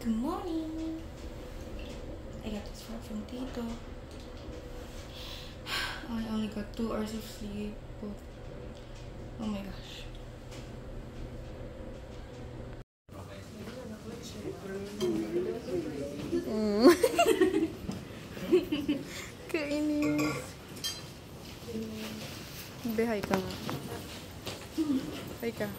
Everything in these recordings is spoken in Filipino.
Good morning. I got this from Tito. I only got 2 hours of sleep. Oh my gosh. Kainis. Hi ka nga. Hi ka.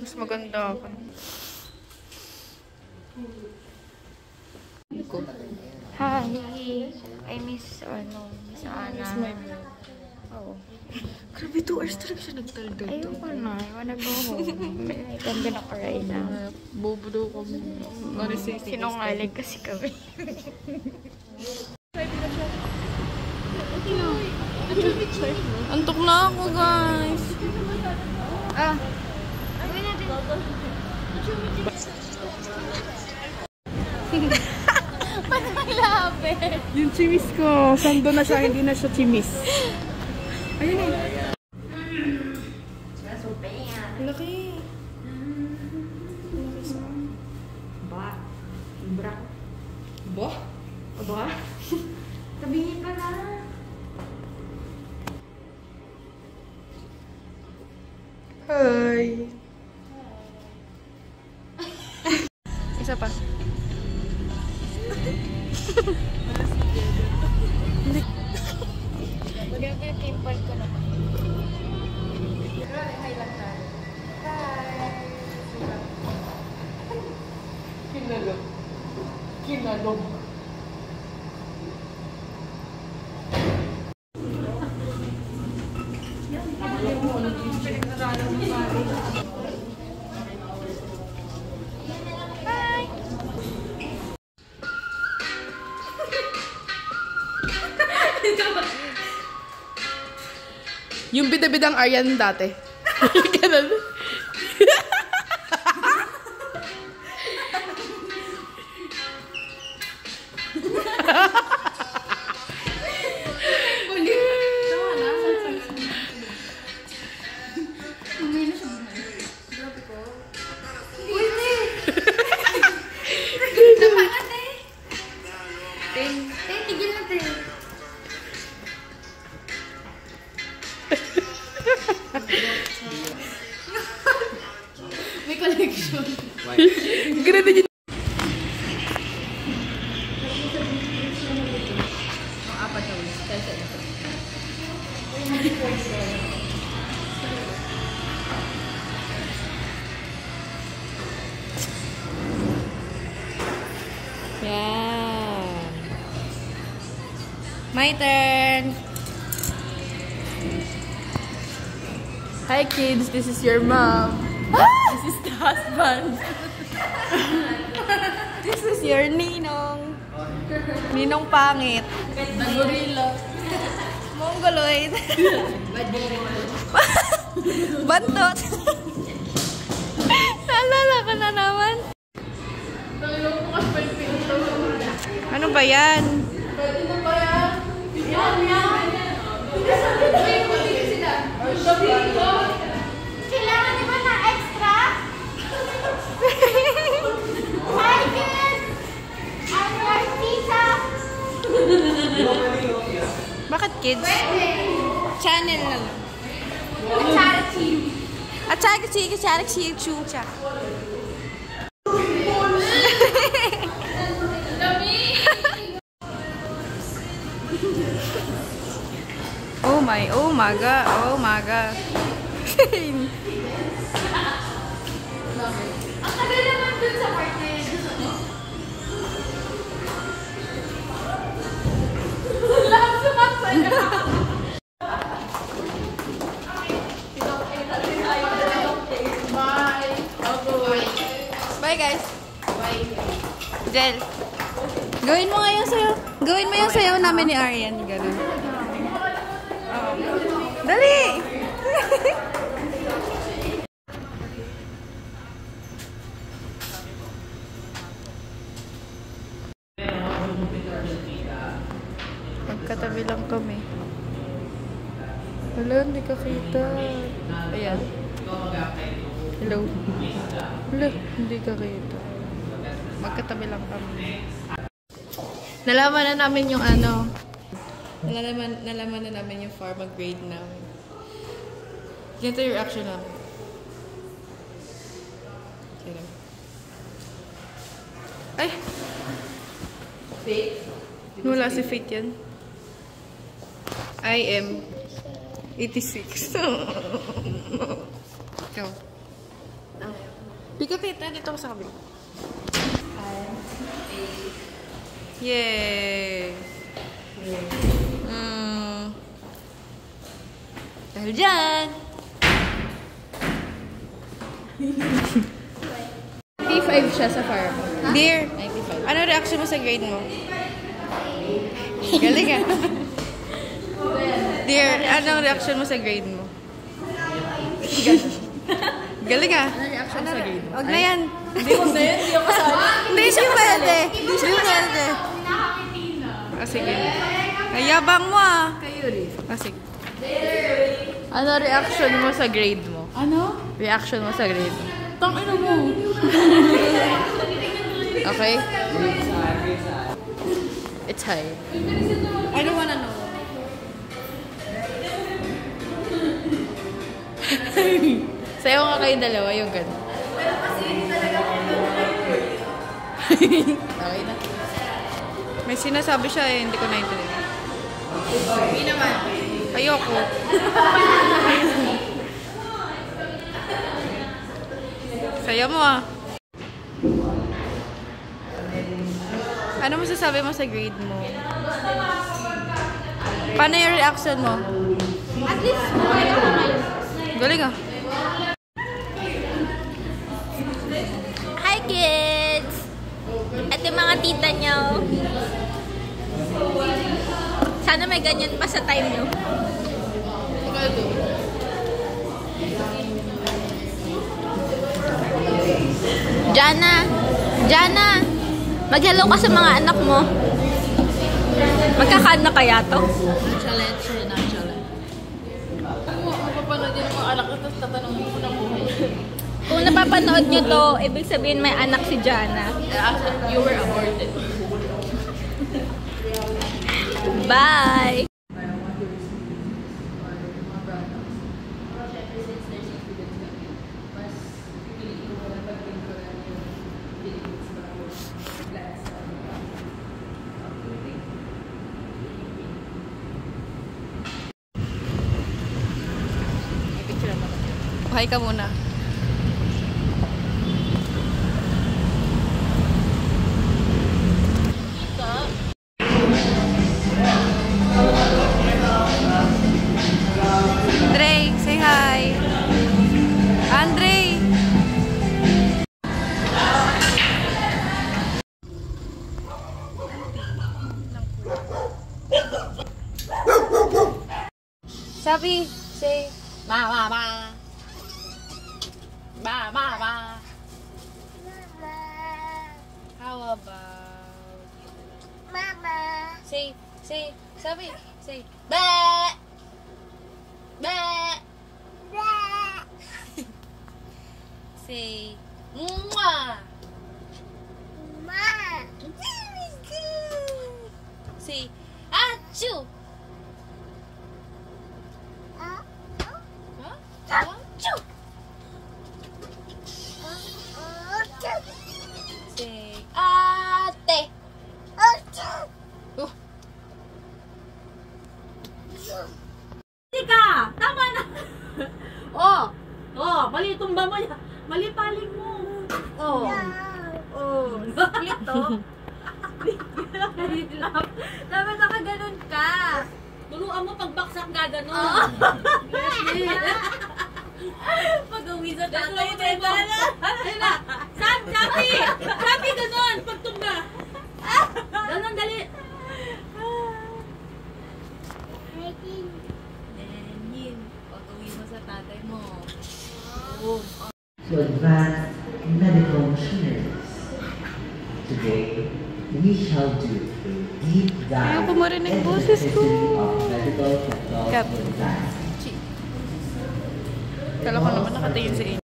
Mas maganda ako. Hi! I miss Anna. Oo. Grabe, 2 hours talaga siya nagtaldal. Ayoko na. I wanna go home. I'm gonna cry na. Bobo daw kami. Sinungaling kasi kami. Antok na ako, guys. Gawin natin. Ba't malapit? Yung chimis ko. Sando na siya, hindi na siya chimis. Ayun eh. Laki. Ba? Bra? Ba? Ba? Sabihin pa na. Hi. Isa pa. Mag-pimple ko naman. Hi lang tayo. Hi. Kinalog. Kinalog. Yung bida-bidang Aryan dati. Ganun. May collection. Ganun din yun. Apat na ulit. Yeah. My turn. Hi kids, this is your mom. This is the husband. This is your ninong. Ninong pangit. Gorilla. Mongoloid. Bantot. Naalala ka na naman. Ano ba yan? Pwede na ba yan? Yan. Kailangan di ba na extra? Hi kids! I'm your tita! Bakit kids? Channel na lang. A charity chucha. Oh my god. Ang tagal naman dun sa party. Lahat sumasaya. Bye guys. Bye. Jel. Gawin mo nga yung sayaw. Gawin mo yung sayaw namin ni Aryan. Ganun. Dali! Magkatabi lang kami. Wala, hindi ka kita. Ayan. Hello. Wala, hindi ka kita. Magkatabi lang kami. Nalaman na namin yung ano. Nalaman na namin yung pharma grade namin. Ganito yung reaction namin. Ay! Fate? Wala si Fate yan. I am 86. Ikaw. Pika Fate, dito ako sa kabila. Yay! Dahil dyan! P5 siya sa farm. Dear, 95. Ano reaction mo sa grade mo? Galing ka. Dear, anong reaction mo sa grade mo? Galing ka. Ano reaction mo sa grade mo? Huwag na yan. Hindi mo na yan. Hindi ako kasali. Hindi siya pwede. Hindi siya pwede. Ah, sige. Ayabang mo ah. Kayo rin. Ah, sige. Ano reaction mo sa grade mo? Ano? Reaction mo sa grade mo? Tangina mo. Okay? It's high. I don't wanna know. Sayo nga kayong dalawa yung gano'n. Pero kasi hindi talaga okay na. May sinasabi siya eh, hindi ko naintindihan. Hindi naman. Ayoko. Saya mo ah. Ano masasabi mo sa grade mo? Paano yung reaction mo? At least, galing ah. Hi kids! At yung mga tita nyo. Sana may ganyan pa sa time nyo. Jana! Mag-hello ka sa mga anak mo. Magkakana kaya to? Challenge. Mapapanood yun ang mga anak ko, tapos tatanong mo na buhay. Kung napapanood nyo to, ibig sabihin may anak si Jana. You were aborted. Bye! Buhay ka muna. Andre, say hi. Andre. Sabi, say, ma. Ba. How about you? Mama! Say, sabi, say, Ba! say, mwah. Ma! Say, achoo. Huh? Achoo! Say, ate. Oh. Tika! Tama na! Mali itong ba mo niya. Mali paling mo. Split to. Dapat nakaganon ka. Tuluan mo pagbaksak gaganon. Pag-uwi sa tatay. Ayun na. Sabi ganon. Pagtumba. Ganon, dali. Yun. Pag-uwi mo sa tatay mo. To advance medical machineries. Today, we shall do a deep dive Ayoko marinig into the boses ko. history of medical technology advancement. Kala ko naman nakatingin sa inyo.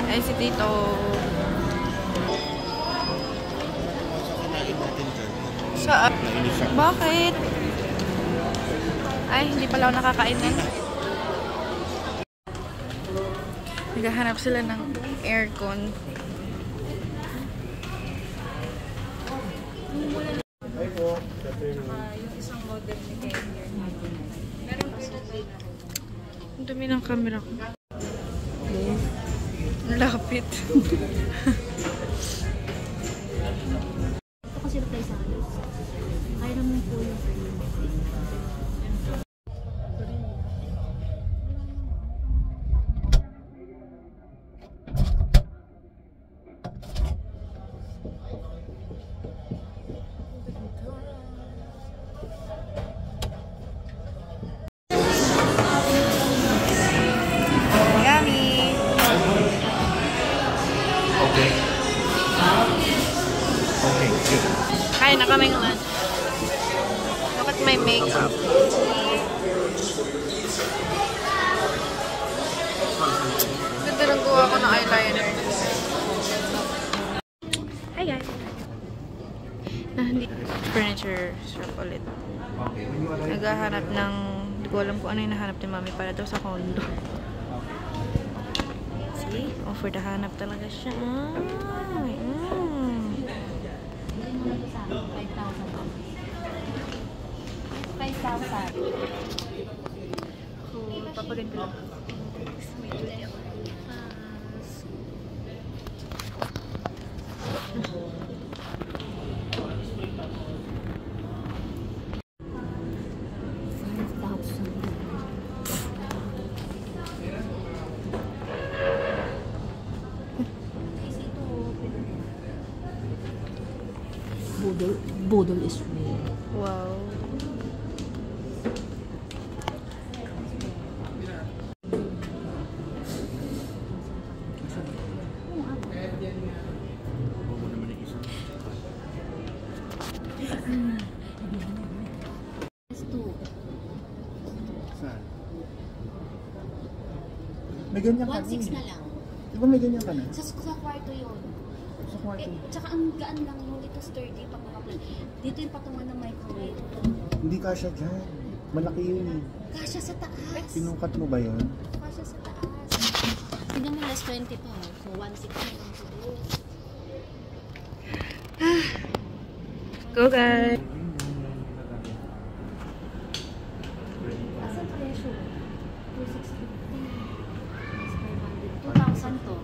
Ay, si Tito. Saan? Bakit? Ay, hindi pala ako nakakain na. Naghahanap sila ng aircon. Yung isang model ni Kenyan. Meron ko Ang dumi ng camera ko. Lapit. ito kasi tayo sa alis. Kaya naman po yung Kain na kaming lunch. Look at my makeup. Ganda lang gawa ko ng eyeliner. Hi guys! Furniture shop ulit. Naghahanap ng... Hindi ko alam kung ano yung nahanap ni Mami para daw sa condo. See? Offer na hanap talaga siya. Papaganda lang. Budol is real. Wow. May ganyan ka 1.6 na lang. Di ba may ganyan ka na? Sa kwarto yun. Sa kwarto. Tsaka ang gaan lang yung dito sturdy pag nakaplan. Dito yung patungan ng microwave. Hindi kasya dyan. Malaki yun eh. Kasya sa taas. Sinukat mo ba yun? Kasya sa taas. Tingnan mo less 20 pa. So 1.6 na lang siguro. Go guys! Asa presyo? 2,000 to.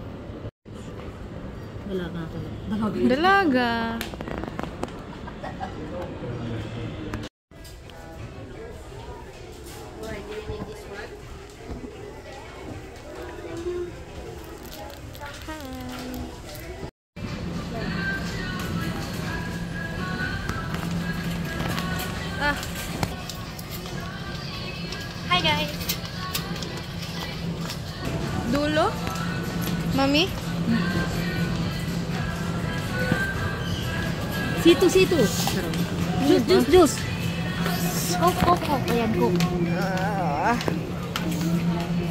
Dalaga ako. Dalaga! Hi guys! Dulo? Mami? Situ. Juice. Coke. Ayan, Coke.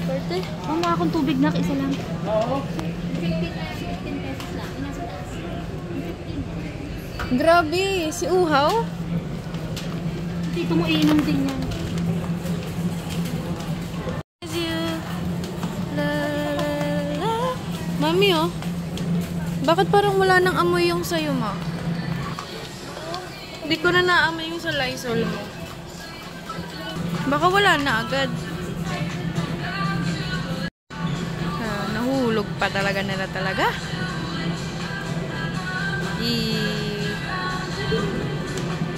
Pwede? Mama, akong tubig na, isa lang. 15 pesos lang. Nasa taas. 15. Grabe! Si Uhaw? Dito mo iinom din yan. Mami, oh. Bakit parang wala nang amoy yung sayo, ma? Hindi ko na naamoy yung sa Lysol mo. Baka wala na agad. Nahulog pa talaga nila talaga.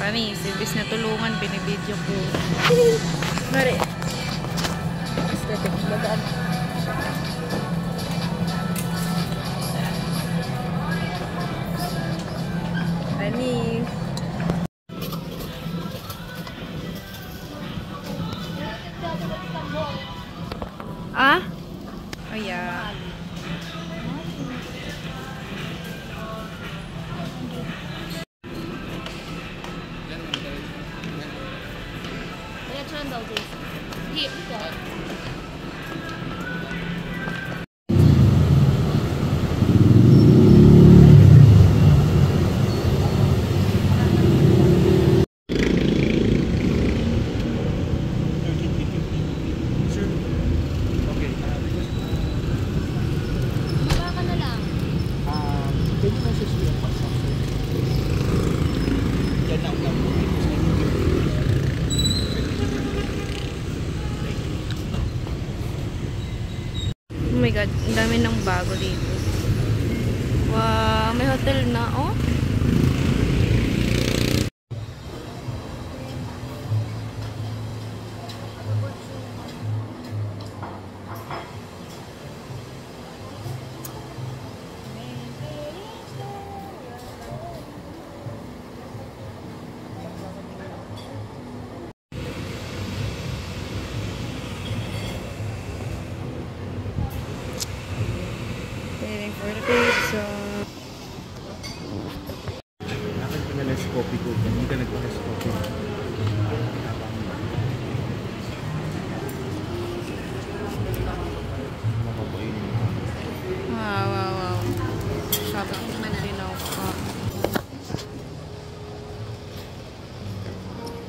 Panis, ibis na tulungan, binibidyo ko. Mari. Aesthetic, bagaan. Panis. naman daw, Jason. Hip ko. Baba ka na lang. Can you message me on WhatsApp, sir? Yan lang lang. Oh my God, ang dami ng bago dito. Wow, may hotel na. Oh,